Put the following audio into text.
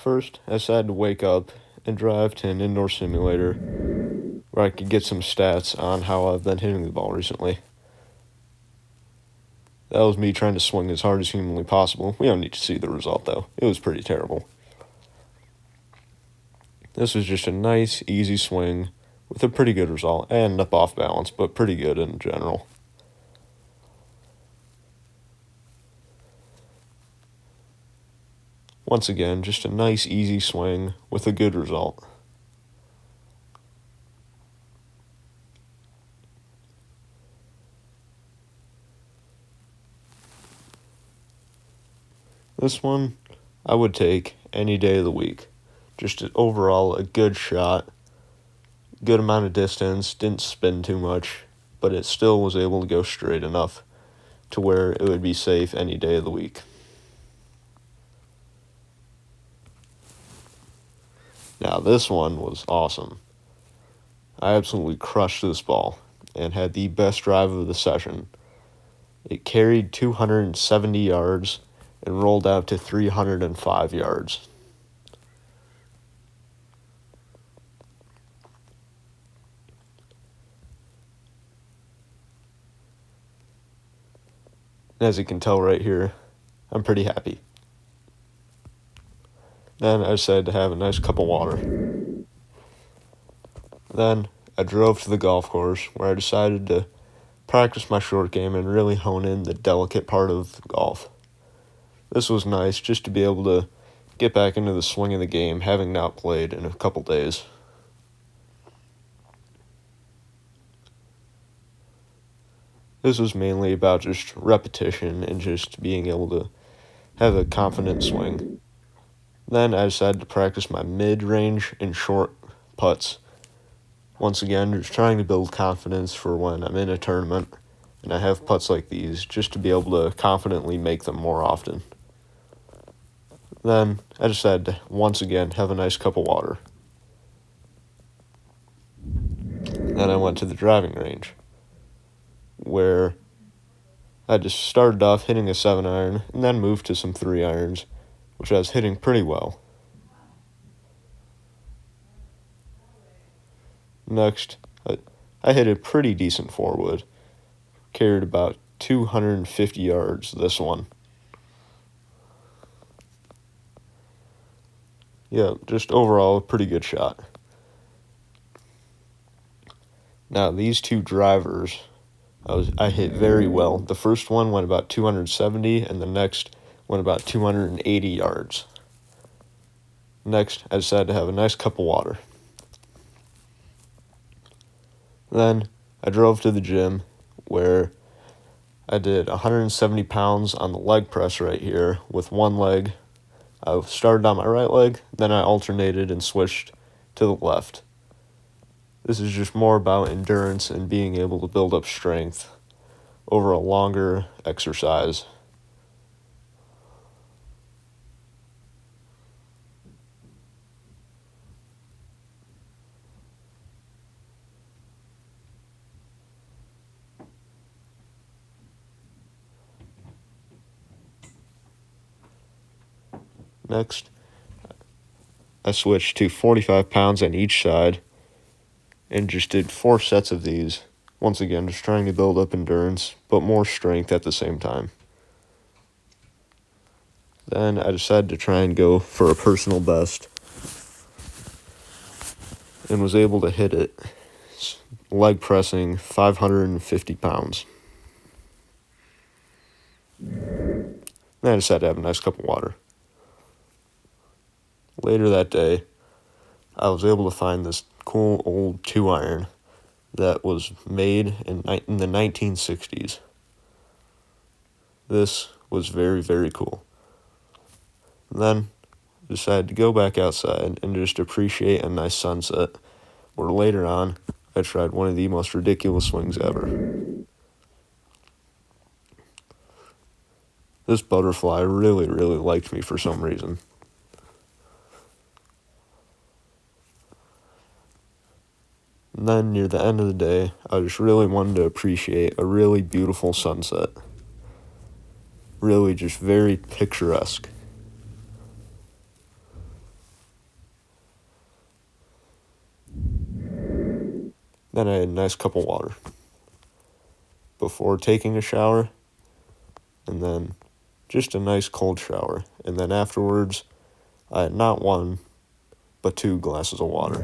First, I decided to wake up and drive to an indoor simulator where I could get some stats on how I've been hitting the ball recently. That was me trying to swing as hard as humanly possible. We don't need to see the result, though. It was pretty terrible. This was just a nice, easy swing with a pretty good result. I ended up off balance, but pretty good in general. Once again, just a nice, easy swing with a good result. This one, I would take any day of the week. Just overall a good shot, good amount of distance, didn't spin too much, but it still was able to go straight enough to where it would be safe any day of the week. Now this one was awesome. I absolutely crushed this ball and had the best drive of the session. It carried 270 yards and rolled out to 305 yards. As you can tell right here, I'm pretty happy. Then I decided to have a nice cup of water. Then I drove to the golf course where I decided to practice my short game and really hone in the delicate part of golf. This was nice just to be able to get back into the swing of the game, having not played in a couple days. This was mainly about just repetition and just being able to have a confident swing. Then I decided to practice my mid-range and short putts. Once again, just trying to build confidence for when I'm in a tournament and I have putts like these, just to be able to confidently make them more often. Then I decided to once again have a nice cup of water. Then I went to the driving range, where I just started off hitting a 7-iron and then moved to some 3-irons, which I was hitting pretty well. Next, I hit a pretty decent 4-wood, carried about 250 yards this one. Yeah, just overall a pretty good shot. Now these two drivers, I hit very well. The first one went about 270 and the next went about 280 yards. Next, I decided to have a nice cup of water. Then I drove to the gym where I did 170 pounds on the leg press right here with one leg. I started on my right leg, then I alternated and switched to the left. This is just more about endurance and being able to build up strength over a longer exercise. Next, I switched to 45 pounds on each side and just did 4 sets of these. Once again, just trying to build up endurance, but more strength at the same time. Then I decided to try and go for a personal best and was able to hit it, leg pressing 550 pounds. Then I decided to have a nice cup of water. Later that day, I was able to find this cool old 2-iron that was made in the 1960s. This was very, very cool. Then I decided to go back outside and just appreciate a nice sunset, where later on I tried one of the most ridiculous swings ever. This butterfly really, really liked me for some reason. And then near the end of the day, I just really wanted to appreciate a really beautiful sunset. Really just very picturesque. Then I had a nice cup of water before taking a shower, and then just a nice cold shower. And then afterwards, I had not one, but 2 glasses of water.